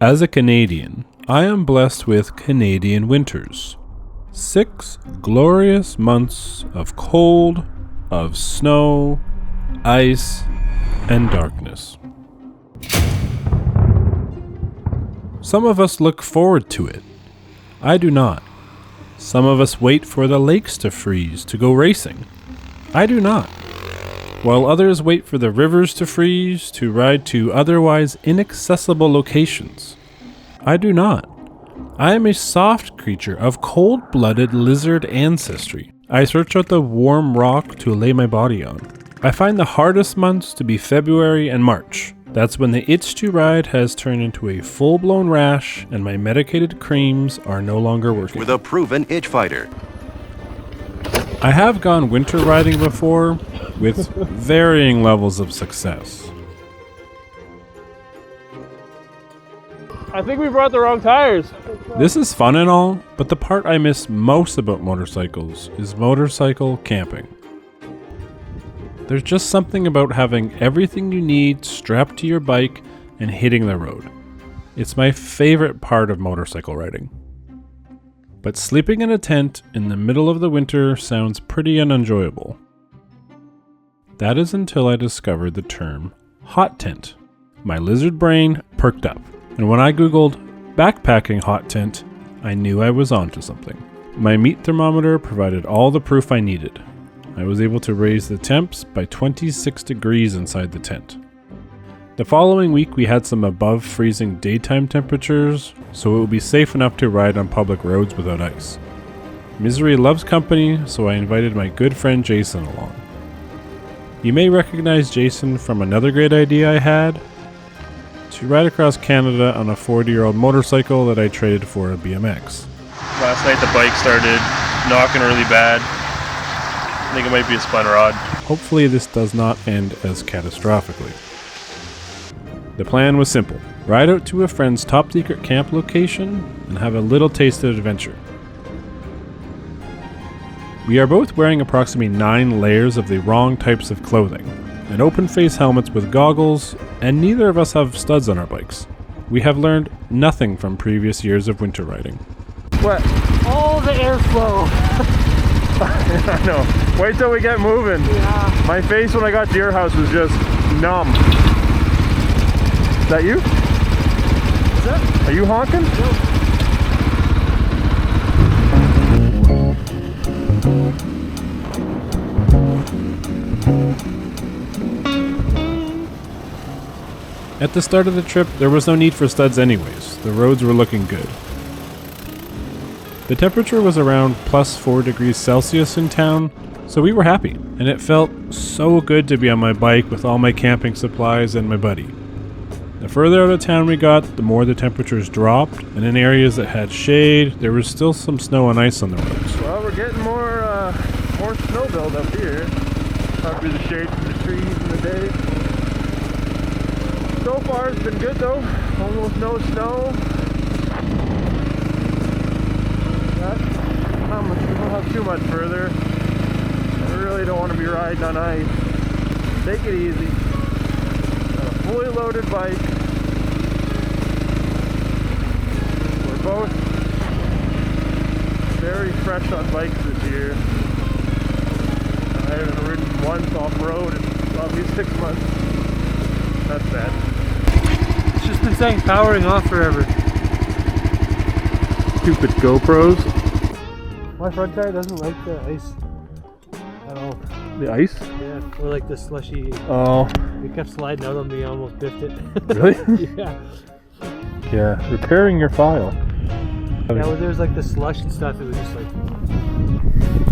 As a Canadian, I am blessed with Canadian winters. 6 glorious months of cold, of snow, ice, and darkness. Some of us look forward to it. I do not. Some of us wait for the lakes to freeze to go racing. I do not. While others wait for the rivers to freeze to ride to otherwise inaccessible locations. I do not. I am a soft creature of cold-blooded lizard ancestry. I search out the warm rock to lay my body on. I find the hardest months to be February and March. That's when the itch to ride has turned into a full-blown rash and my medicated creams are no longer working. With a proven itch fighter. I have gone winter riding before with varying levels of success. I think we brought the wrong tires. This is fun and all, but the part I miss most about motorcycles is motorcycle camping. There's just something about having everything you need strapped to your bike and hitting the road. It's my favorite part of motorcycle riding. But sleeping in a tent in the middle of the winter sounds pretty unenjoyable. That is until I discovered the term hot tent. My lizard brain perked up, and when I googled backpacking hot tent, I knew I was onto something. My meat thermometer provided all the proof I needed. I was able to raise the temps by 26 degrees inside the tent. The following week we had some above freezing daytime temperatures, so it would be safe enough to ride on public roads without ice. Misery loves company, so I invited my good friend Jason along. You may recognize Jason from another great idea I had, to ride across Canada on a 40-year-old motorcycle that I traded for a BMX. Last night the bike started knocking really bad. I think it might be a spun rod. Hopefully this does not end as catastrophically. The plan was simple. Ride out to a friend's top secret camp location and have a little taste of adventure. We are both wearing approximately 9 layers of the wrong types of clothing, and open face helmets with goggles, and neither of us have studs on our bikes. We have learned nothing from previous years of winter riding. What? All the airflow. I know. Wait till we get moving. Yeah. My face when I got to your house was just numb. Is that you? Is that? Are you honking? At the start of the trip, there was no need for studs anyways. The roads were looking good. The temperature was around plus 4 degrees Celsius in town, so we were happy, and it felt so good to be on my bike with all my camping supplies and my buddy. The further out of town we got, the more the temperatures dropped, and in areas that had shade, there was still some snow and ice on the roads. Well, we're getting more snow build up here. Probably the shade from the trees in the day. So far it's been good though. Almost no snow. We don't have too much further. I really don't want to be riding on ice. Take it easy. Got a fully loaded bike. We're both very fresh on bikes this year. I haven't ridden once off-road in probably 6 months. That's bad. It's just been saying powering off forever. Stupid GoPros. My front tire doesn't like the ice at all. The ice? Yeah, or like the slushy. Oh. It kept sliding out on me, I almost biffed it. Really? Yeah. Yeah. Repairing your file. Yeah, well, there's like the slush and stuff. It was just like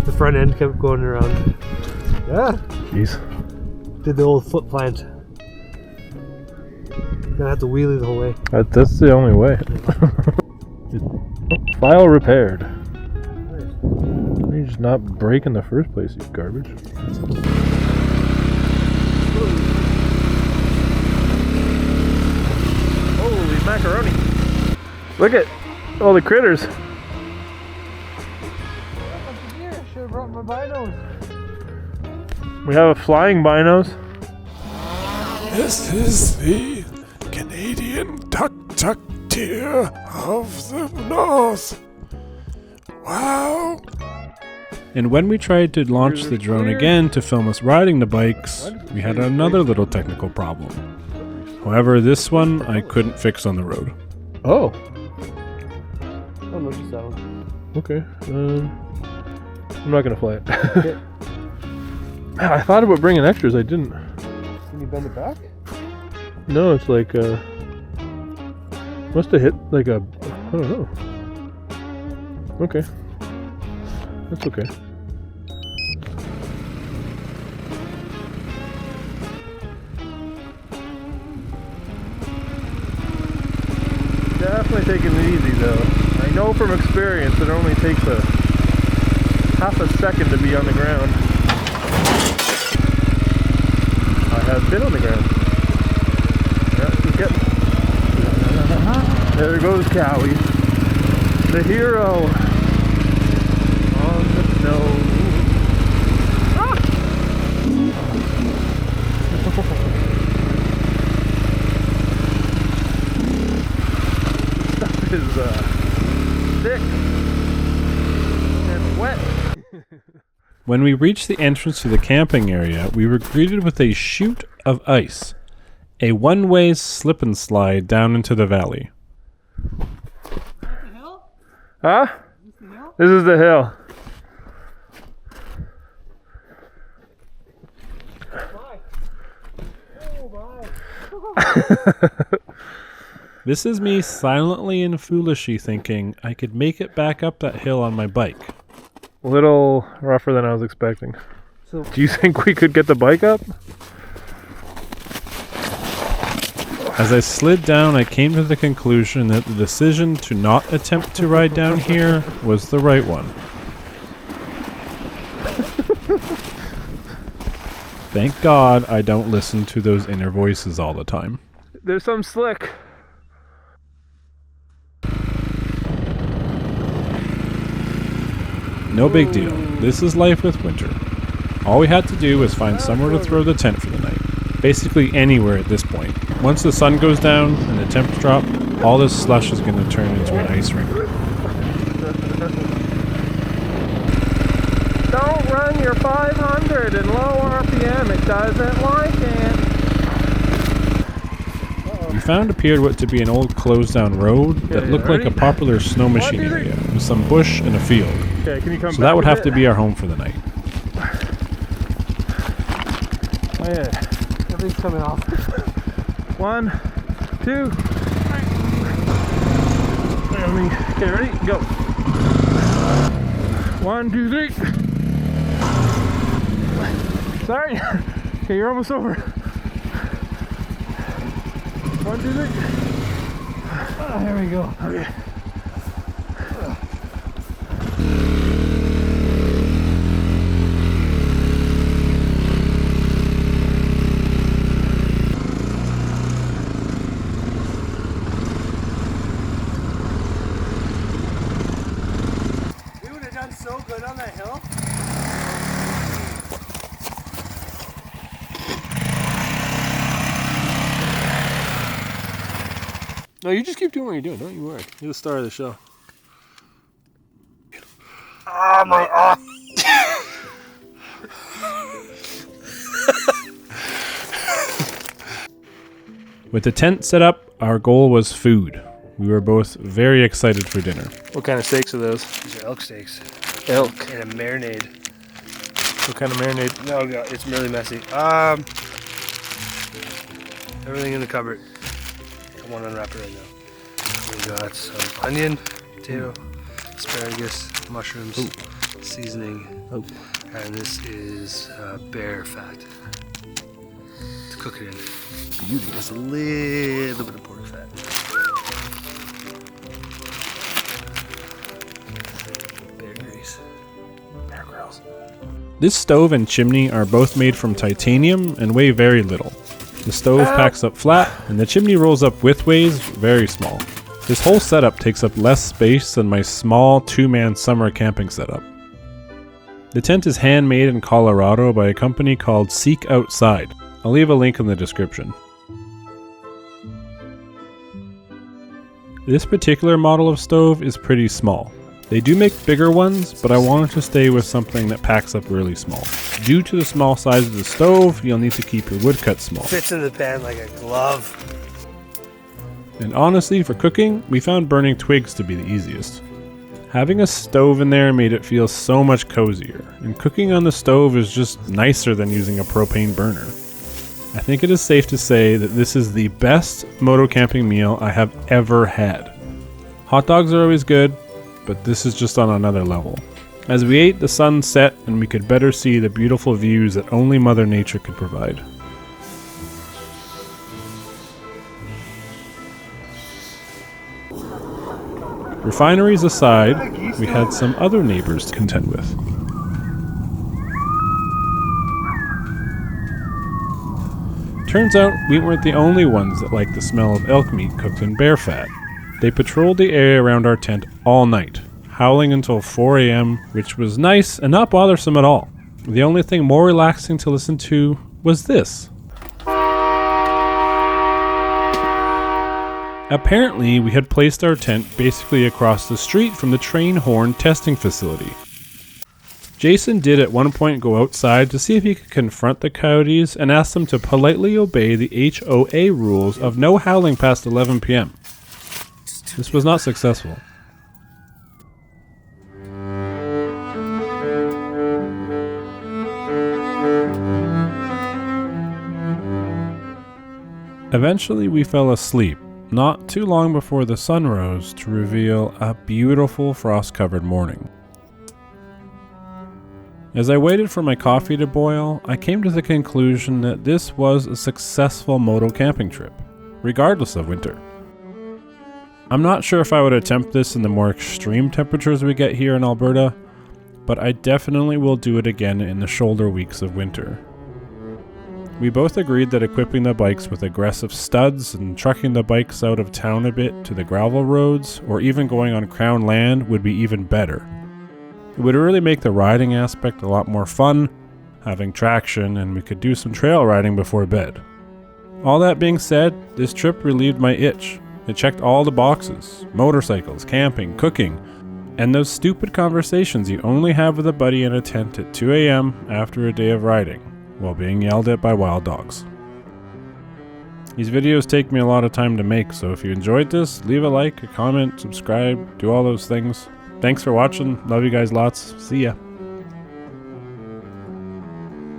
the front end kept going around. Yeah. Jeez. Did the old foot plant. Gonna have to wheelie the whole way. That's the only way. File repaired. You're just not break in the first place, you garbage. Holy macaroni. Look at all the critters. I should have brought my binos. We have a flying binos. This is the Canadian Tuk Tuk frontier of the north. Wow. And when we tried to launch the drone again to film us riding the bikes, we had another little technical problem. However, this one I couldn't fix on the road. Oh. Oh, no, just that one. Okay. I'm not gonna fly it. I thought about bringing extras. I didn't. Can you bend it back? No, it's like must have hit like a. I don't know. Okay. That's okay. Definitely taking it easy though. I know from experience it only takes a half a second to be on the ground. I have been on the ground. Yeah, keep getting. There goes Cowie. The hero on the snow. Ah! Stuff is thick and wet. When we reached the entrance to the camping area, we were greeted with a chute of ice, a one-way slip and slide down into the valley. Huh? This is the hill. This is me silently and foolishly thinking I could make it back up that hill on my bike. A little rougher than I was expecting. So, Do you think we could get the bike up? As I slid down, I came to the conclusion that the decision to not attempt to ride down here was the right one. Thank God I don't listen to those inner voices all the time. There's some slick. No big deal. This is life with winter. All we had to do was find somewhere to throw the tent for the night. Basically anywhere at this point. Once the sun goes down and the temps drop, all this slush is going to turn into an ice rink. Don't run your 500 in low RPM. It doesn't like it. We found appeared what to be an old closed down road that Okay, looked like a ready? popular snow machine 1, 2, 3. area with some bush and a field. Okay, can you come So back that would a have bit? to be our home for the night. Oh, yeah. everything's coming off. 1, 2. Okay, ready? Go. 1, 2, 3. Sorry. Okay, you're almost over. 1, 2, 3. Oh, there we go. Okay. We would have done so good on that hill. No, you just keep doing what you're doing. Don't you worry. You're the star of the show. With the tent set up, our goal was food. We were both very excited for dinner. What kind of steaks are those? These are elk steaks Elk. and a marinade. What kind of marinade? No, it's really messy. Everything in the cupboard. I want to unwrap it right now. We got some onion, potato, asparagus, mushrooms, seasoning, and this is bear fat to cook it in. Beauty. Just a little bit of pork fat. Bear grease. Bear Grylls. This stove and chimney are both made from titanium and weigh very little. The stove packs up flat, and the chimney rolls up widthways very small. This whole setup takes up less space than my small 2-man summer camping setup. The tent is handmade in Colorado by a company called Seek Outside. I'll leave a link in the description. This particular model of stove is pretty small. They do make bigger ones, but I wanted to stay with something that packs up really small. Due to the small size of the stove, you'll need to keep your wood cut small. Fits in the pan like a glove. And honestly, for cooking, we found burning twigs to be the easiest. Having a stove in there made it feel so much cozier, and cooking on the stove is just nicer than using a propane burner. I think it is safe to say that this is the best moto camping meal I have ever had. Hot dogs are always good, but this is just on another level. As we ate, the sun set and we could better see the beautiful views that only Mother Nature could provide. Refineries aside, we had some other neighbors to contend with. Turns out we weren't the only ones that liked the smell of elk meat cooked in bear fat. They patrolled the area around our tent all night, howling until 4 a.m., which was nice and not bothersome at all. The only thing more relaxing to listen to was this. Apparently, we had placed our tent basically across the street from the train horn testing facility. Jason did at one point go outside to see if he could confront the coyotes and ask them to politely obey the HOA rules of no howling past 11 p.m. This was not successful. Eventually we fell asleep, not too long before the sun rose to reveal a beautiful frost-covered morning. As I waited for my coffee to boil, I came to the conclusion that this was a successful moto camping trip, regardless of winter. I'm not sure if I would attempt this in the more extreme temperatures we get here in Alberta, but I definitely will do it again in the shoulder weeks of winter. We both agreed that equipping the bikes with aggressive studs and trucking the bikes out of town a bit to the gravel roads, or even going on crown land, would be even better. It would really make the riding aspect a lot more fun, having traction, and we could do some trail riding before bed. All that being said, this trip relieved my itch. It checked all the boxes: motorcycles, camping, cooking, and those stupid conversations you only have with a buddy in a tent at 2 a.m. after a day of riding, while being yelled at by wild dogs. These videos take me a lot of time to make, so if you enjoyed this, leave a like, a comment, subscribe, do all those things. Thanks for watching. Love you guys lots. See ya.